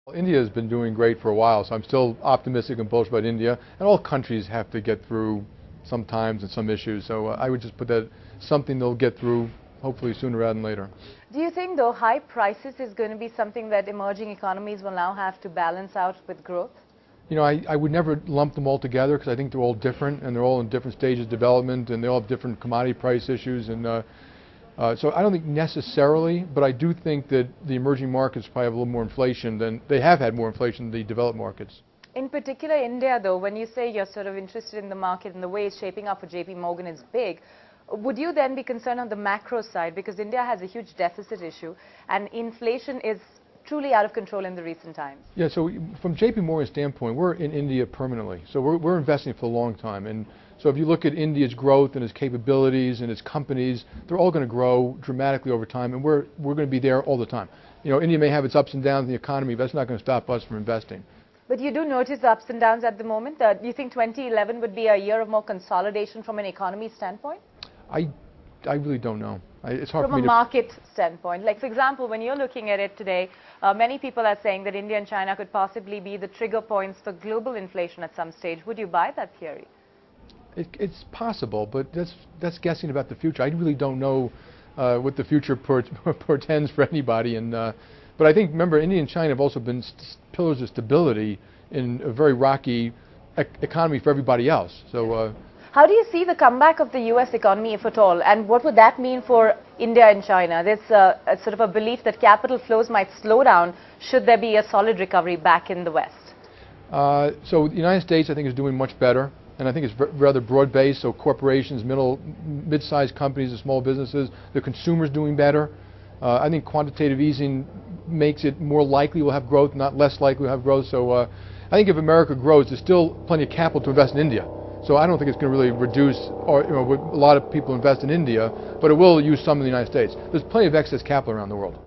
Well, India has been doing great for a while, so I'm still optimistic and bullish about India. And all countries have to get through some times and some issues. So I would just put that something they'll get through, hopefully sooner rather than later. Do you think, though, high prices is going to be something that emerging economies will now have to balance out with growth? You know, I would never lump them all together because I think they're all different and they're all in different stages of development and they all have different commodity price issues. And so I don't think necessarily, but I do think that the emerging markets probably have a little more inflation than they have had more inflation than the developed markets. In particular, India, though, when you say you're sort of interested in the market and the way it's shaping up for JP Morgan is big, would you then be concerned on the macro side? Because India has a huge deficit issue and inflation is truly out of control in the recent times. Yeah, so from JP Morgan's standpoint, we're in India permanently. So we're investing for a long time. And so if you look at India's growth and its capabilities and its companies, they're all going to grow dramatically over time, and we're going to be there all the time. You know, India may have its ups and downs in the economy, but that's not going to stop us from investing. But you do notice the ups and downs at the moment. Do you think 2011 would be a year of more consolidation from an economy standpoint? I really don't know. It's hard from for me a market standpoint. Like, for example, when you're looking at it today, many people are saying that India and China could possibly be the trigger points for global inflation at some stage. Would you buy that theory? It's possible, but that's guessing about the future. I really don't know what the future portends for anybody. And but I think, remember, India and China have also been pillars of stability in a very rocky economy for everybody else. So. How do you see the comeback of the U.S. economy, if at all, and what would that mean for India and China? There's a sort of a belief that capital flows might slow down should there be a solid recovery back in the West. So the United States, I think, is doing much better, and I think it's rather broad-based, so corporations, mid-sized companies and small businesses, the consumers doing better. I think quantitative easing makes it more likely we'll have growth, not less likely we'll have growth. So I think if America grows, there's still plenty of capital to invest in India. So I don't think it's going to really reduce, or a lot of people invest in India, but it will use some in the United States. There's plenty of excess capital around the world.